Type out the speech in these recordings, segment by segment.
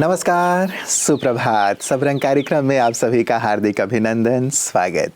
नमस्कार, सुप्रभात। सब रंग कार्यक्रम में आप सभी का हार्दिक अभिनंदन, स्वागत।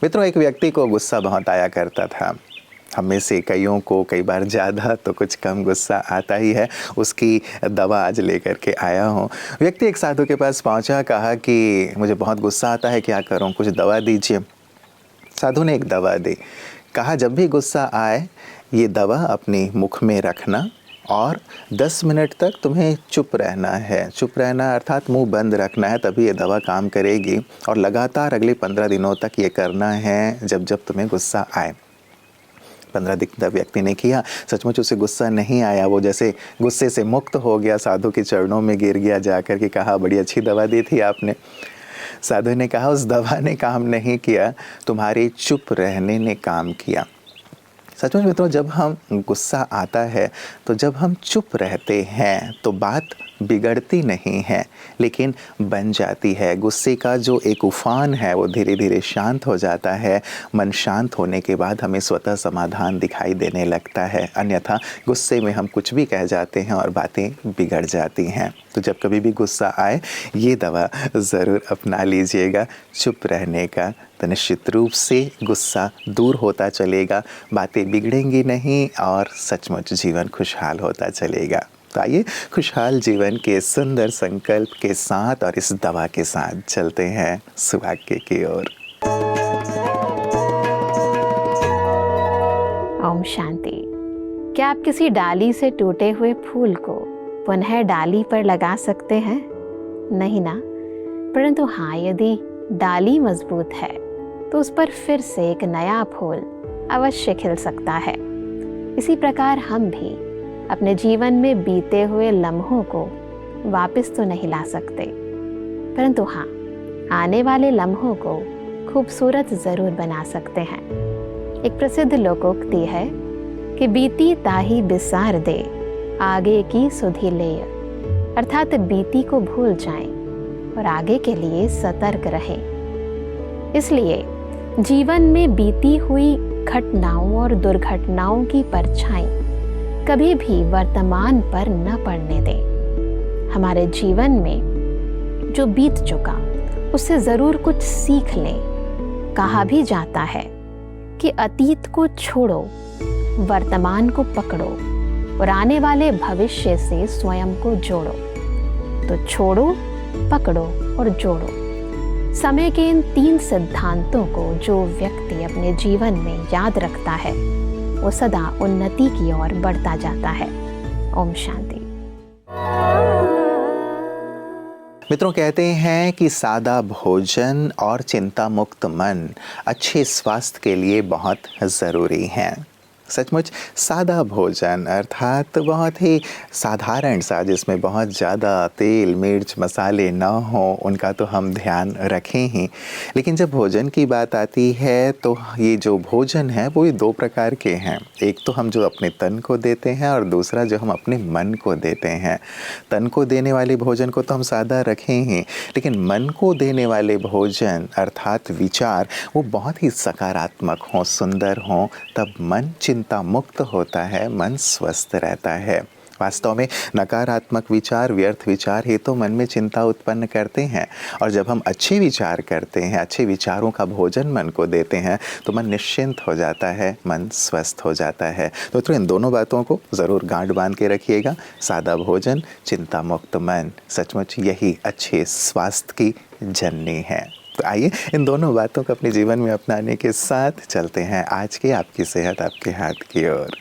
मित्रों, एक व्यक्ति को गुस्सा बहुत आया करता था। हम में से कईयों को कई बार ज़्यादा तो कुछ कम गुस्सा आता ही है। उसकी दवा आज लेकर के आया हूँ। व्यक्ति एक साधु के पास पहुँचा, कहा कि मुझे बहुत गुस्सा आता है, क्या करूँ, कुछ दवा दीजिए। साधु ने एक दवा दी। कहा, जब भी गुस्सा आए ये दवा अपने मुख में रखना और 10 मिनट तक तुम्हें चुप रहना है। चुप रहना अर्थात मुंह बंद रखना है, तभी ये दवा काम करेगी। और लगातार अगले 15 दिनों तक ये करना है, जब जब तुम्हें गुस्सा आए। 15 दिन तक व्यक्ति ने किया। सचमुच उसे गुस्सा नहीं आया। वो जैसे गुस्से से मुक्त हो गया, साधु के चरणों में गिर गया, जाकर के कहा, बड़ी अच्छी दवा दी थी आपने। साधु ने कहा, उस दवा ने काम नहीं किया, तुम्हारे चुप रहने ने काम किया। सचमुच मित्रों, जब हम गुस्सा आता है तो जब हम चुप रहते हैं तो बात बिगड़ती नहीं है, लेकिन बन जाती है। गुस्से का जो एक उफान है वो धीरे धीरे शांत हो जाता है। मन शांत होने के बाद हमें स्वतः समाधान दिखाई देने लगता है। अन्यथा गुस्से में हम कुछ भी कह जाते हैं और बातें बिगड़ जाती हैं। तो जब कभी भी गुस्सा आए ये दवा ज़रूर अपना लीजिएगा, चुप रहने का। तो निश्चित रूप से गुस्सा दूर होता चलेगा, बातें बिगड़ेंगी नहीं और सचमुच जीवन खुशहाल होता चलेगा। तो आइए खुशहाल जीवन के सुंदर संकल्प के साथ और इस दवा के साथ चलते हैं सौभाग्य की ओर। ओम शांति। क्या आप किसी डाली से टूटे हुए फूल को पुनः डाली पर लगा सकते हैं? नहीं ना। परंतु हाँ, यदि डाली मजबूत है तो उस पर फिर से एक नया फूल अवश्य खिल सकता है। इसी प्रकार हम भी अपने जीवन में बीते हुए लम्हों को वापस तो नहीं ला सकते, परंतु हाँ, आने वाले लम्हों को खूबसूरत जरूर बना सकते हैं। एक प्रसिद्ध लोकोक्ति है कि बीती ताही बिसार दे, आगे की सुधि ले। अर्थात बीती को भूल जाएं और आगे के लिए सतर्क रहें। इसलिए जीवन में बीती हुई घटनाओं और दुर्घटनाओं की परछाई कभी भी वर्तमान पर न पड़ने दें। हमारे जीवन में जो बीत चुका उससे जरूर कुछ सीख लें। कहा भी जाता है कि अतीत को छोड़ो, वर्तमान को पकड़ो और आने वाले भविष्य से स्वयं को जोड़ो। तो छोड़ो, पकड़ो और जोड़ो। समय के इन 3 सिद्धांतों को जो व्यक्ति अपने जीवन में याद रखता है वो सदा उन्नति की ओर बढ़ता जाता है। ओम शांति। मित्रों, कहते हैं कि सादा भोजन और चिंता मुक्त मन अच्छे स्वास्थ्य के लिए बहुत ज़रूरी है। सचमुच सादा भोजन अर्थात बहुत ही साधारण सा, जिसमें बहुत ज़्यादा तेल मिर्च मसाले ना हो, उनका तो हम ध्यान रखें ही। लेकिन जब भोजन की बात आती है तो ये जो भोजन है वो 2 प्रकार के हैं। एक तो हम जो अपने तन को देते हैं और दूसरा जो हम अपने मन को देते हैं। तन को देने वाले भोजन को तो हम सादा रखें ही, लेकिन मन को देने वाले भोजन अर्थात विचार वो बहुत ही सकारात्मक हों, सुंदर हों, तब मन चिंता मुक्त होता है, मन स्वस्थ रहता है। वास्तव में नकारात्मक विचार, व्यर्थ विचार ही तो मन में चिंता उत्पन्न करते हैं। और जब हम अच्छे विचार करते हैं, अच्छे विचारों का भोजन मन को देते हैं, तो मन निश्चिंत हो जाता है, मन स्वस्थ हो जाता है। तो इन दोनों बातों को ज़रूर गांठ बांध के रखिएगा। सादा भोजन, चिंता मुक्त मन, सचमुच यही अच्छे स्वास्थ्य की जननी है। तो आइए इन दोनों बातों को अपने जीवन में अपनाने के साथ चलते हैं आज के आपकी सेहत आपके हाथ की ओर।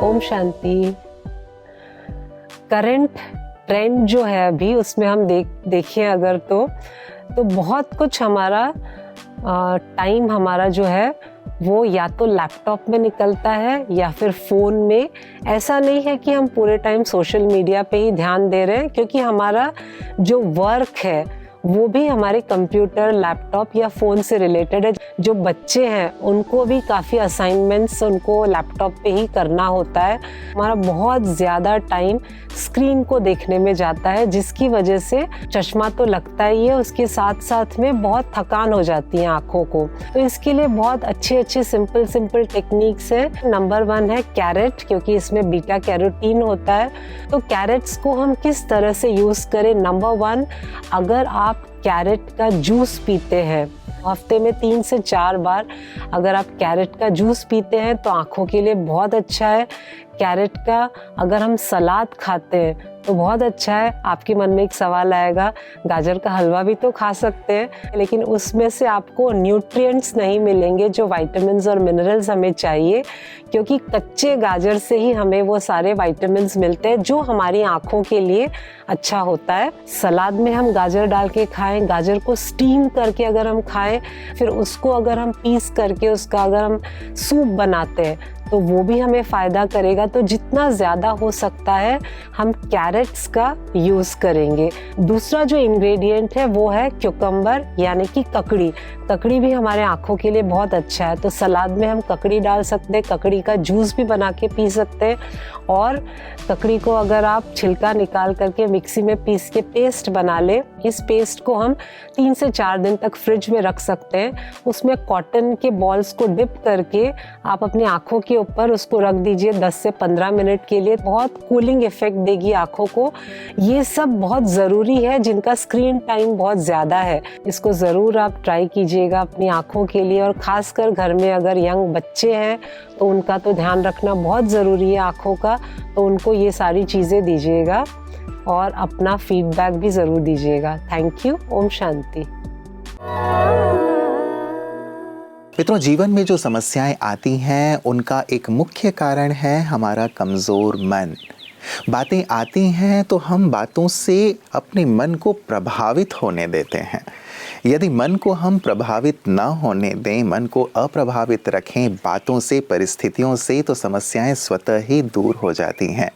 ओम शांति। करंट ट्रेंड जो है अभी उसमें हम देखिए अगर तो बहुत कुछ हमारा टाइम हमारा जो है वो या तो लैपटॉप में निकलता है या फिर फ़ोन में। ऐसा नहीं है कि हम पूरे टाइम सोशल मीडिया पे ही ध्यान दे रहे हैं, क्योंकि हमारा जो वर्क है वो भी हमारे कंप्यूटर, लैपटॉप या फ़ोन से रिलेटेड है। जो बच्चे हैं उनको भी काफ़ी असाइनमेंट्स उनको लैपटॉप पे ही करना होता है। हमारा बहुत ज़्यादा टाइम स्क्रीन को देखने में जाता है, जिसकी वजह से चश्मा तो लगता ही है, उसके साथ साथ में बहुत थकान हो जाती है आँखों को। तो इसके लिए बहुत अच्छे सिंपल टेक्निक्स हैं। नंबर 1 है कैरेट, क्योंकि इसमें बीटा कैरोटीन होता है। तो कैरेट्स को हम किस तरह से यूज़ करें? नंबर 1, अगर आप कैरेट का जूस पीते हैं, हफ्ते में 3 से 4 बार अगर आप कैरेट का जूस पीते हैं तो आँखों के लिए बहुत अच्छा है। कैरेट का अगर हम सलाद खाते हैं तो बहुत अच्छा है। आपके मन में एक सवाल आएगा, गाजर का हलवा भी तो खा सकते हैं, लेकिन उसमें से आपको न्यूट्रिएंट्स नहीं मिलेंगे जो विटामिन्स और मिनरल्स हमें चाहिए, क्योंकि कच्चे गाजर से ही हमें वो सारे विटामिन्स मिलते हैं जो हमारी आँखों के लिए अच्छा होता है। सलाद में हम गाजर डाल के खाएं, गाजर को स्टीम करके अगर हम खाएं, फिर उसको अगर हम पीस करके उसका अगर हम सूप बनाते हैं तो वो भी हमें फ़ायदा करेगा। तो जितना ज़्यादा हो सकता है हम कैरेट्स का यूज़ करेंगे। दूसरा जो इंग्रेडिएंट है वो है क्यूकम्बर, यानी कि ककड़ी। ककड़ी भी हमारे आँखों के लिए बहुत अच्छा है, तो सलाद में हम ककड़ी डाल सकते हैं, ककड़ी का जूस भी बना के पी सकते हैं। और ककड़ी को अगर आप छिलका निकाल करके मिक्सी में पीस के पेस्ट बना ले, इस पेस्ट को हम 3 से 4 दिन तक फ्रिज में रख सकते हैं। उसमें कॉटन के बॉल्स को डिप करके आप अपनी आँखों के ऊपर उसको रख दीजिए 10 से 15 मिनट के लिए, बहुत कूलिंग इफेक्ट देगी आँखों को। ये सब बहुत ज़रूरी है जिनका स्क्रीन टाइम बहुत ज़्यादा है। इसको ज़रूर आप ट्राई कीजिएगा अपनी आँखों के लिए, और ख़ासकर घर में अगर यंग बच्चे हैं तो उनका तो ध्यान रखना बहुत ज़रूरी है आँखों का, तो उनको ये सारी चीज़ें दीजिएगा और अपना फीडबैक भी ज़रूर दीजिएगा। Thank you. ओम शांति। मित्रों, जीवन में जो समस्याएं आती हैं उनका एक मुख्य कारण है हमारा कमज़ोर मन। बातें आती हैं तो हम बातों से अपने मन को प्रभावित होने देते हैं। यदि मन को हम प्रभावित न होने दें, मन को अप्रभावित रखें बातों से, परिस्थितियों से, तो समस्याएं स्वतः ही दूर हो जाती हैं।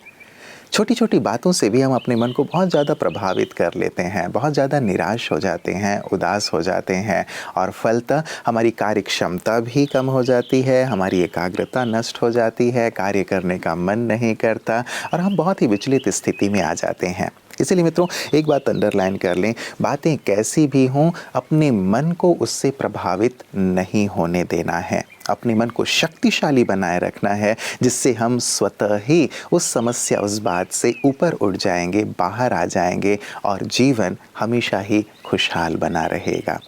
छोटी छोटी बातों से भी हम अपने मन को बहुत ज़्यादा प्रभावित कर लेते हैं, बहुत ज़्यादा निराश हो जाते हैं, उदास हो जाते हैं, और फलतः हमारी कार्य क्षमता भी कम हो जाती है, हमारी एकाग्रता नष्ट हो जाती है, कार्य करने का मन नहीं करता और हम बहुत ही विचलित स्थिति में आ जाते हैं। इसीलिए मित्रों, एक बात अंडरलाइन कर लें, बातें कैसी भी हों, अपने मन को उससे प्रभावित नहीं होने देना है। अपने मन को शक्तिशाली बनाए रखना है, जिससे हम स्वतः ही उस समस्या, उस बात से ऊपर उठ जाएंगे, बाहर आ जाएंगे और जीवन हमेशा ही खुशहाल बना रहेगा।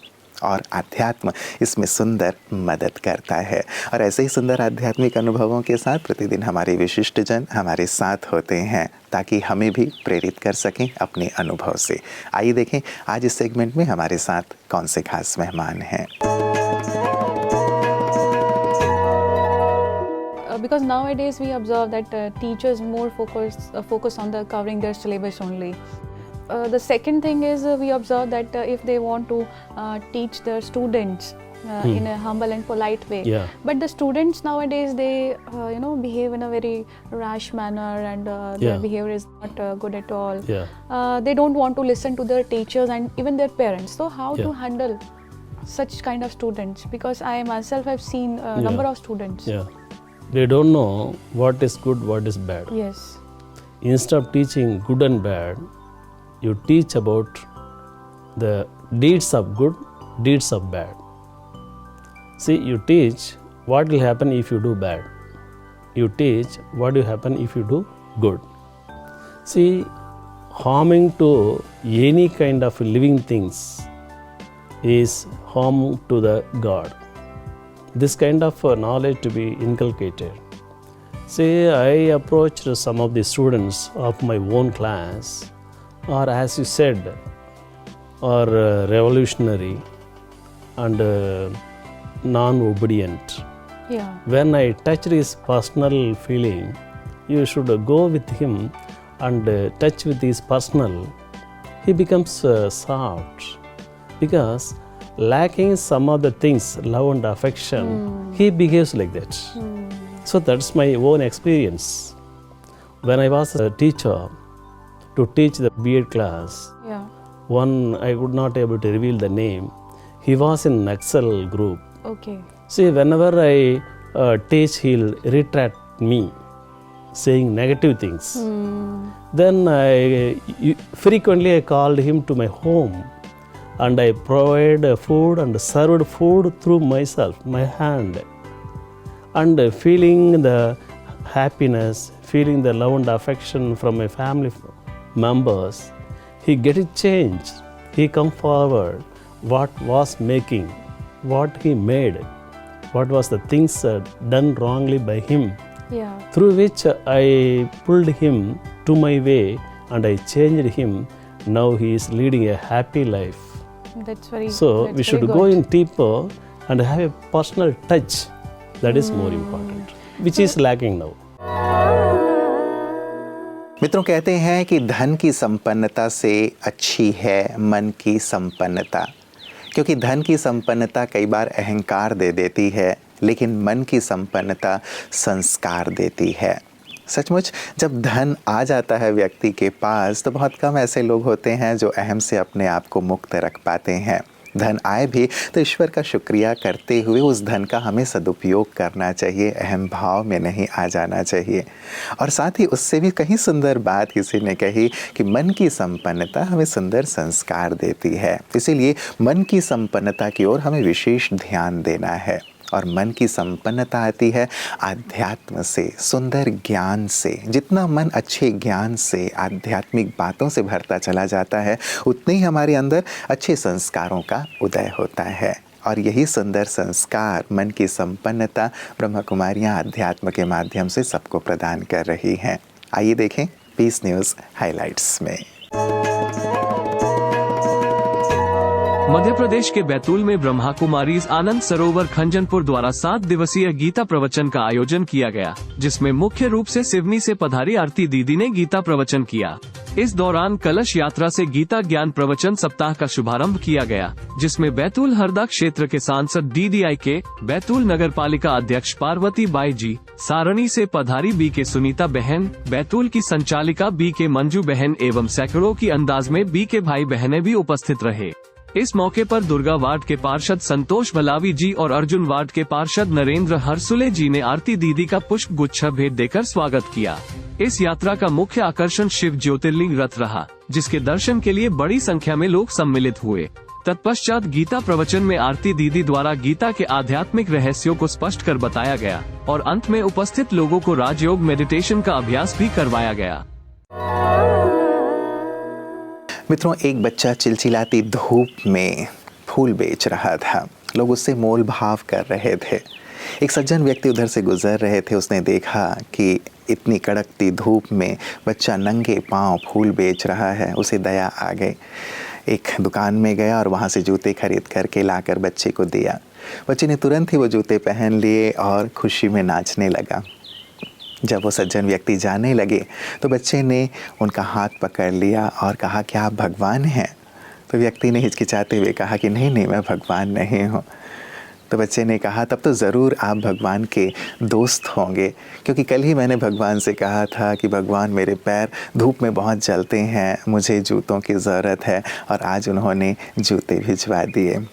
और आध्यात्म इसमें सुंदर मदद करता है। और ऐसे ही सुंदर आध्यात्मिक अनुभवों के साथ प्रतिदिन हमारे विशिष्ट जन हमारे साथ होते हैं, ताकि हमें भी प्रेरित कर सकें अपने अनुभव से। आइए देखें आज इस सेगमेंट में हमारे साथ कौन से खास मेहमान हैं। Because nowadays we observe that teachers more focus on the covering their syllabus only. The second thing is we observe that if they want to teach their students in a humble and polite way, but the students nowadays they behave in a very rash manner, and their behavior is not good at all. They don't want to listen to their teachers and even their parents. So how to handle such kind of students? Because I myself have seen a number of students. They don't know what is good, what is bad. Yes. Instead of teaching good and bad, you teach about the deeds of good, deeds of bad. See, you teach what will happen if you do bad. You teach what will happen if you do good. See, harming to any kind of living things is harm to the God. This kind of knowledge to be inculcated. Say, I approached some of the students of my own class, or as you said, are revolutionary and non-obedient. When I touched his personal feeling, you should go with him and touch with his personal. He becomes soft, because lacking some of the things, love and affection, he behaves like that. So that's my own experience. When I was a teacher to teach the B.Ed class, one, I would not able to reveal the name. He was in Naxal group. Okay. See, whenever I teach, he'll retract me, saying negative things. Then frequently I called him to my home, and I provide food and served food through myself, my hand, and feeling the happiness, feeling the love and affection from my family members. He get it changed. He come forward. What was making, what he made, what was the things done wrongly by him, Yeah. through which I pulled him to my way and I changed him. Now he is leading a happy life. That's very. So that's we should very go good. in deeper and have a personal touch. That is more important, which is lacking now. मित्रों, कहते हैं कि धन की संपन्नता से अच्छी है मन की संपन्नता, क्योंकि धन की संपन्नता कई बार अहंकार दे देती है, लेकिन मन की संपन्नता संस्कार देती है। सचमुच जब धन आ जाता है व्यक्ति के पास तो बहुत कम ऐसे लोग होते हैं जो अहम से अपने आप को मुक्त रख पाते हैं। धन आए भी तो ईश्वर का शुक्रिया करते हुए उस धन का हमें सदुपयोग करना चाहिए, अहम भाव में नहीं आ जाना चाहिए। और साथ ही उससे भी कहीं सुंदर बात किसी ने कही कि मन की संपन्नता हमें सुंदर संस्कार देती है, इसीलिए मन की संपन्नता की ओर हमें विशेष ध्यान देना है। और मन की संपन्नता आती है आध्यात्म से, सुंदर ज्ञान से। जितना मन अच्छे ज्ञान से, आध्यात्मिक बातों से भरता चला जाता है, उतने ही हमारे अंदर अच्छे संस्कारों का उदय होता है। और यही सुंदर संस्कार, मन की संपन्नता ब्रह्म कुमारियाँ अध्यात्म के माध्यम से सबको प्रदान कर रही हैं। आइए देखें पीस न्यूज़ हाइलाइट्स में। मध्य प्रदेश के बैतूल में ब्रह्मा कुमारीज आनंद सरोवर खंजनपुर द्वारा 7 दिवसीय गीता प्रवचन का आयोजन किया गया, जिसमें मुख्य रूप से सिवनी से पधारी आरती दीदी ने गीता प्रवचन किया। इस दौरान कलश यात्रा से गीता ज्ञान प्रवचन सप्ताह का शुभारंभ किया गया, जिसमें बैतूल हरदा क्षेत्र के सांसद DDIK, बैतूल नगर पालिका अध्यक्ष पार्वती बाई जी, सारणी से पधारी BK सुनीता बहन, बैतूल की संचालिका BK मंजू बहन एवं सैकड़ों की अंदाज में BK भाई बहनें भी उपस्थित रहे। इस मौके पर दुर्गा वार्ड के पार्षद संतोष भलावी जी और अर्जुन वार्ड के पार्षद नरेंद्र हरसुले जी ने आरती दीदी का पुष्प गुच्छा भेंट देकर स्वागत किया। इस यात्रा का मुख्य आकर्षण शिव ज्योतिर्लिंग रथ रहा, जिसके दर्शन के लिए बड़ी संख्या में लोग सम्मिलित हुए। तत्पश्चात गीता प्रवचन में आरती दीदी द्वारा गीता के आध्यात्मिक रहस्यों को स्पष्ट कर बताया गया और अंत में उपस्थित लोगों को राजयोग मेडिटेशन का अभ्यास भी करवाया गया। मित्रों, एक बच्चा चिलचिलाती धूप में फूल बेच रहा था। लोग उससे मोल भाव कर रहे थे। एक सज्जन व्यक्ति उधर से गुजर रहे थे। उसने देखा कि इतनी कड़कती धूप में बच्चा नंगे पांव फूल बेच रहा है। उसे दया आ गई। एक दुकान में गया और वहाँ से जूते खरीद करके लाकर बच्चे को दिया। बच्चे ने तुरंत ही वो जूते पहन लिए और खुशी में नाचने लगा। जब वो सज्जन व्यक्ति जाने लगे तो बच्चे ने उनका हाथ पकड़ लिया और कहा कि आप भगवान हैं। तो व्यक्ति ने हिचकिचाते हुए कहा कि नहीं, मैं भगवान नहीं हूँ। तो बच्चे ने कहा तब तो ज़रूर आप भगवान के दोस्त होंगे, क्योंकि कल ही मैंने भगवान से कहा था कि भगवान मेरे पैर धूप में बहुत जलते हैं, मुझे जूतों की ज़रूरत है, और आज उन्होंने जूते भिजवा दिए।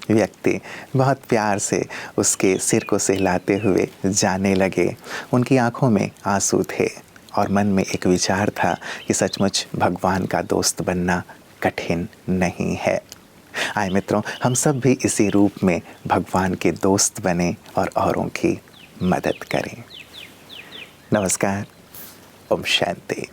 व्यक्ति बहुत प्यार से उसके सिर को सहलाते हुए जाने लगे। उनकी आंखों में आंसू थे और मन में एक विचार था कि सचमुच भगवान का दोस्त बनना कठिन नहीं है। आए मित्रों, हम सब भी इसी रूप में भगवान के दोस्त बने और औरों की मदद करें। नमस्कार, ओम शांति।